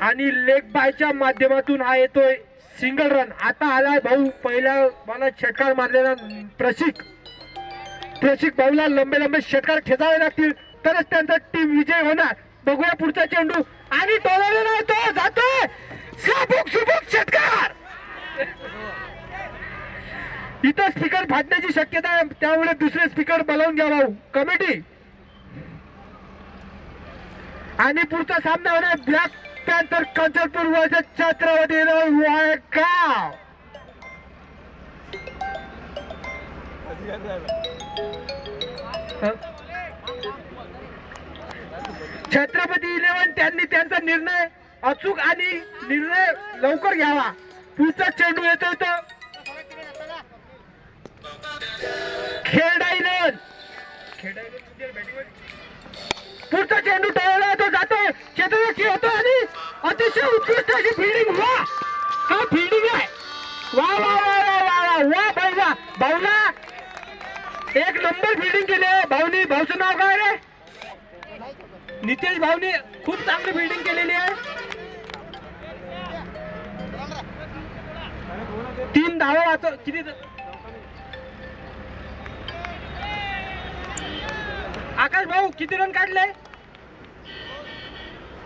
आणि लेग बायच्या माध्यमातून हा येतोय सिंगल रन. आता आलाय भाऊ पहिल्या मला षटकार मारलेला प्रशिक भाऊला लंबे षटकार खेचावे लागतील तरच त्यांचा टीम विजय होणार. बघूया पुढचा चेंडू आणि टोलवलेला तो जातोय सुबुक षटकार. इथं स्पीकर फाटण्याची शक्यता आहे त्यामुळे दुसरे स्पीकर बोलावून घ्या भाऊ कमिटी. आणि पुढचा सामना होणार black panther Kanchanpur versus Chhatrapati Waigaon. Chhatrapati 11 त्यांनी त्यांचा निर्णय अचूक आणि निर्णय लवकर घ्यावा. पुढचा चेंडू येतोय तो खेळडा 11 पुढचा चेंडू टळला तो जातोय क्षेत्ररक्षक होतो आणि अतिशय उत्कृष्ट अशी फिल्डिंग. वा काय फिल्डिंग आहे. वा वा वा वा वा वा भाई वा. भाऊला 1 नंबर फिल्डिंग केली आहे भाऊनी. भाऊचं नाव काय रे. नितेश भाऊनी खूप चांगली फिल्डिंग केलेली आहे. 3 धावा वाचव किती आकाश भाऊ किती रन काढले.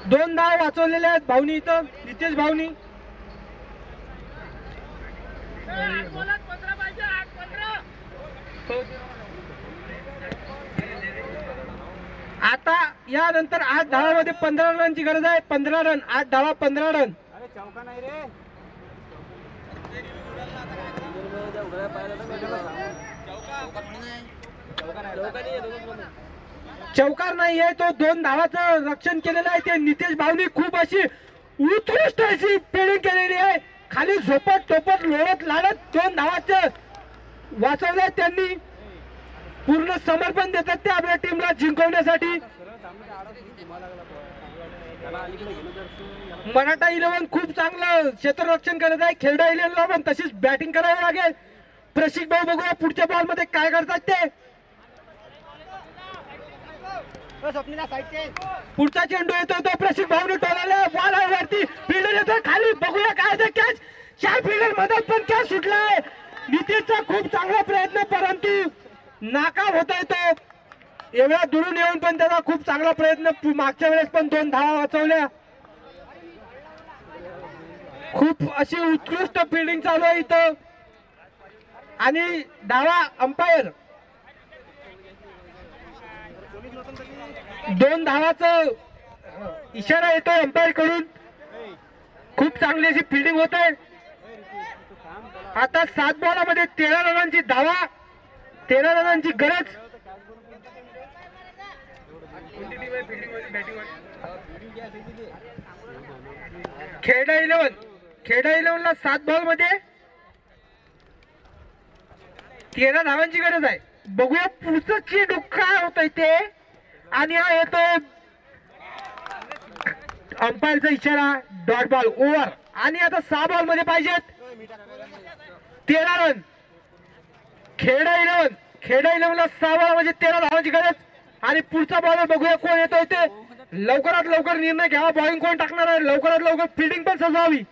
2 धावा वाचवलेले आहेत भाऊनी इथं नितेश भाऊनी. आता यानंतर 8 धावामध्ये 15 रनची गरज आहे. 15 रन 8 धावा 15 रन. चौका नाही रे. चौकार नाही आहे तो 2 धावाचं रक्षण केलेलं आहे ते नितेश भाऊनी. खूप अशी उत्कृष्ट अशी फिल्डिंग केलेली आहे. खाली झोपत लोळत लाडत 2 धावाचं वाचवलं त्यांनी. पूर्ण समर्पण देतात ते आपल्या टीमला जिंकवण्यासाठी. मराठा 11 खूप चांगलं क्षेत्ररक्षण करत आहे. खेळडा 11 ला पण तशीच बॅटिंग करावी लागेल. प्रशिक भाऊ बघूया पुढच्या बॉल मध्ये काय करतात ते. पुढचा चेंडू येतो तो प्रशिक भाऊने टोलाला बॉल आहे वरती फिल्डर येतो खाली. बघूया काय ते कॅच 4 फिल्डर मध्ये पण कॅच सुटलाय. नितेशचा खूप चांगला प्रयत्न परंतु नाकाम होता येतो. एवढ्या दुरून येऊन पण त्याचा खूप चांगला प्रयत्न. मागच्या वेळेस पण 2 धावा वाचवल्या. खूप अशी उत्कृष्ट फिल्डिंग चालू आहे इथं आणि धावा अंपायर 2 धावाचा इशारा येतो अंपायर कडून. खूप चांगली अशी फिल्डिंग होत आहे. आता 7 बॉलामध्ये 13 रनांची धावा 13 रनांची गरज. खेळडा 11 ला 7 बॉल मध्ये 13 धावांची गरज आहे. बघूया पुढचं चेंडू काय होतंय ते आणि हा येतोय अंपायरचा इशारा डॉट बॉल ओव्हर. आणि आता 6 बॉल मध्ये पाहिजेत 13 रन. खेळडा 11 ला 6 बॉल म्हणजे 13 धावांची गरज. आणि पुढचा बॉलर बघूया कोण येतोय ते. लवकरात लवकर निर्णय घ्यावा बॉलिंग कोण टाकणार आहे. लवकरात लवकर फिल्डिंग पण सजवावी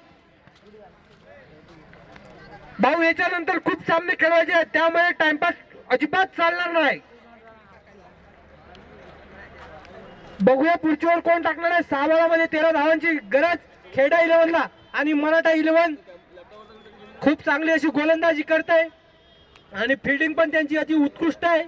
भाऊ. याच्यानंतर खूप सामने खेळवायचे आहेत त्यामुळे टाइमपास अजिबात चालणार नाही. बघूया पुढची ओव्हर कोण टाकणार आहे. 6 बॉलामध्ये 13 धावांची गरज खेळडा 11 ला. आणि मराठा 11 खूप चांगली अशी गोलंदाजी करत आहे आणि फिल्डिंग पण त्यांची अति उत्कृष्ट आहे.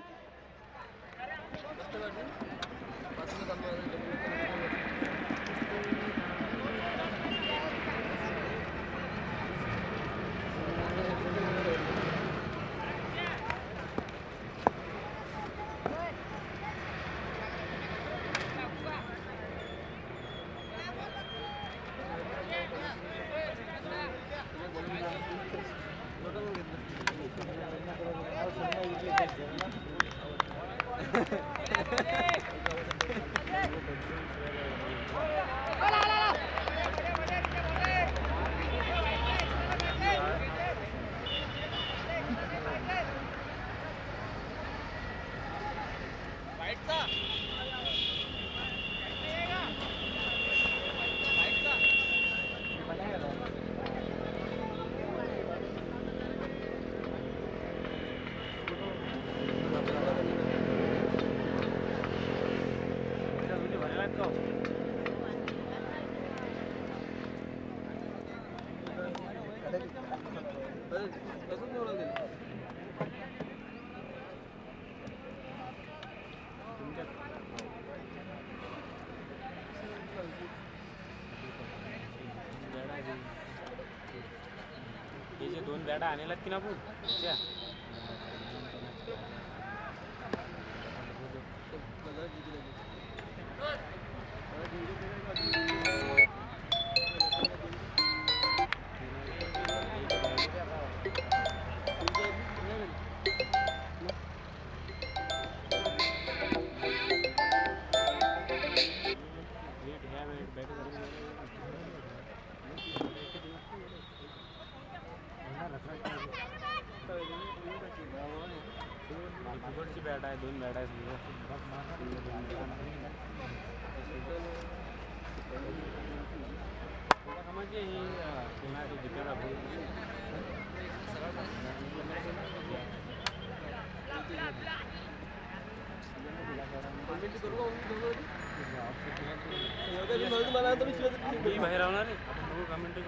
दोन बॅटा आणलात की ना आपण बॅट आहे दोन बॅट आहेत म्हणजे ही जिंकायला मी बाहेर राहणार आहे आपण कमेंट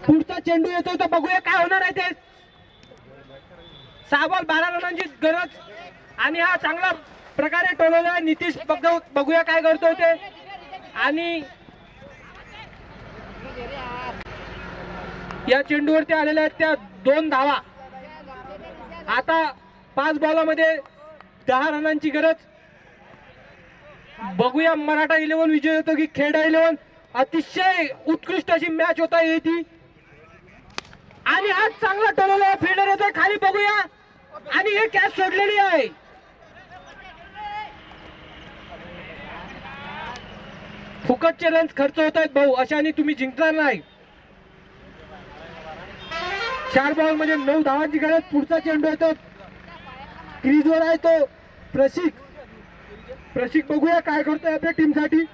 पुढचा चेंडू येतोय तो बघूया काय होणार आहे ते. 6 बॉल 12 रनांची गरज आणि हा चांगला प्रकारे टोलवला नितीश. बघूया काय करतोय ते. आणि या चेंडूवरती आलेल्या आहेत त्या 2 धावा. आता 5 बॉलामध्ये 10 रनांची गरज. बघूया मराठा 11 विजय होतो की खेडा 11. अतिशय उत्कृष्ट अशी मॅच होता येते आणि आज चांगला टोलवला फिल्डर येतोय खाली बघूया आणि हे कॅच सोडलेली आहे. फुकटचे रन्स खर्च होत आहेत भाऊ, अशाने तुम्ही जिंकणार नाही. 4 बॉल मध्ये 9 धावांची गरज. पुढचा चेंडू येतो क्रीजवर आहे तो प्रशिक बघूया काय करतोय आपल्या टीम साठी.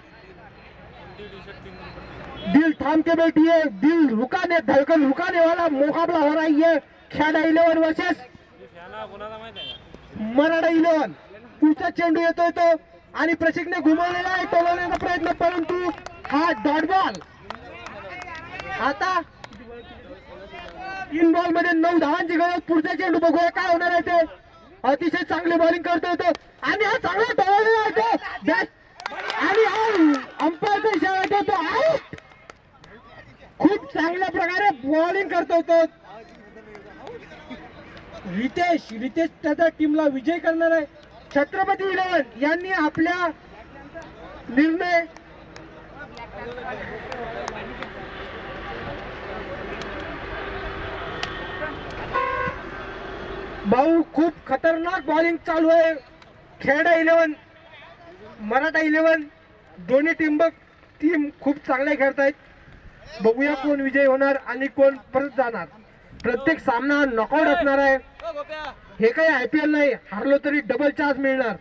दिल थाम के बैठिए, दिल रुकाने धड़कन रुकाने वाला मुकाबला हो रहा है ये खेडा 11 वर्सेस मराठा 11. पुढचा चेंडू येतोय तो आणि प्रशिकने घुमवलेला आहे टोलवण्याचा प्रयत्न, परंतु हा डॉट बॉल. आता 3 बॉल मध्ये 9 धावांची गरज. पुढचा चेंडू बघूया काय होणार आहे ते. अतिशय चांगली बॉलिंग करतोय तो आणि हा चांगला टोलवलेला आहे तो आणि अंपायरचा इशारा येतो तो आउट. खूप चांगल्या प्रकारे बॉलिंग करतो तो रितेश त्याच्या टीमला विजय करणार आहे. छत्रपती 11 यांनी आपल्या निर्णय भाऊ खूप खतरनाक बॉलिंग चालू आहे. खेडा 11 मराठा 11 दोन्ही टीम खूप चांगले खेळतायत. बघूया कोण विजय होणार आणि कोण परत जाणार. प्रत्येक सामना नॉकआउट असणार आहे. हे काही IPL नाही, हारलो तरी डबल चान्स मिळणार.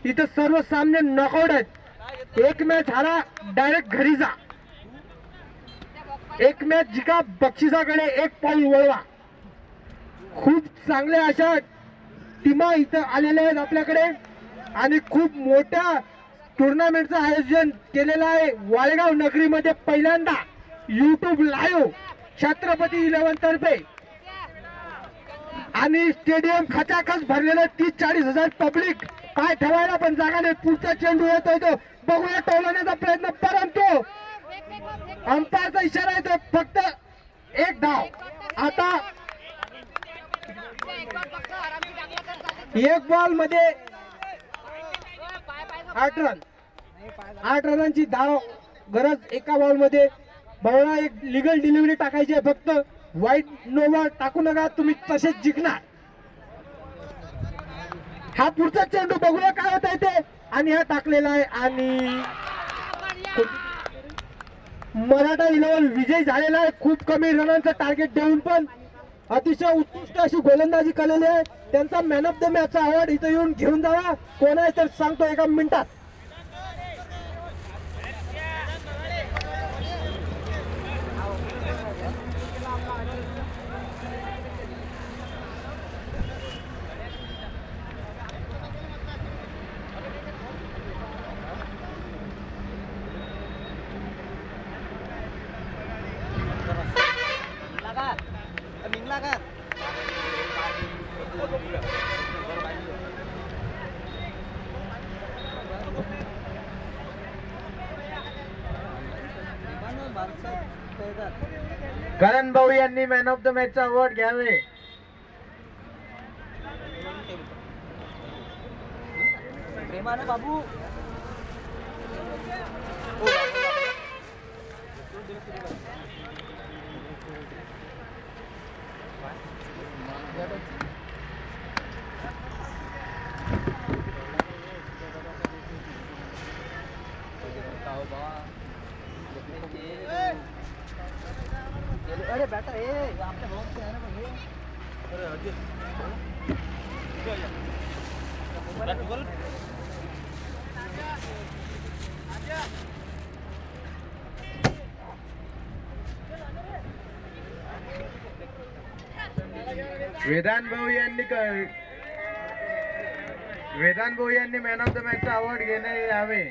इथं सर्व सामने नॉकआउट आहेत. एक मॅच हारा डायरेक्ट घरी जा, एक मॅच जिंका बक्षिसाकडे 1 पाऊल वळवा. खूप चांगल्या अशा टीमा इथं आलेल्या आहेत आपल्याकडे आणि खूप मोठ्या टुर्नामेंटचं आयोजन केलेलं आहे वाळगाव नगरीमध्ये. पहिल्यांदा YouTube लाईव्ह छत्रपती 11 तर्फे आणि स्टेडियम खचाखच भरलेलं. 30-40 हजार पब्लिक, काय ठेवायला पण जागा नाही. पुढचा चेंडू येतोय तो बघूया टोलवण्याचा प्रयत्न, परंतु अंपायरचा इशारा येतो फक्त 1 धाव. आता एक बॉल मध्ये 8 रन, 8 रनांची धाव गरज एका बॉल मध्ये. भावना एक लिगल डिलिव्हरी टाकायची आहे, फक्त वाईट नोवा टाकू नका, तुम्ही तसेच जिंकणार. हा पुढचा चेंडू बघूया काय होत आहे ते, आणि हा टाकलेला आहे आणि मराठा 11 विजयी झालेला आहे. खूप कमी रनांचं टार्गेट देऊन पण अतिशय उत्कृष्ट अशी गोलंदाजी केलेली आहे. त्यांचा मॅन ऑफ द मॅचचा अवॉर्ड इथं येऊन घेऊन जावा. कोण आहे तर सांगतो एका मिनिटात. करण भाऊ यांनी मॅन ऑफ द मॅचचा अवॉर्ड घ्यावे. प्रेमानं बाबू अरे बेटा हे आपल्या भावाचे आहे ना मग वेदांत भाऊ यांनी मॅन ऑफ द मॅचचा अवॉर्ड घेणे यावे.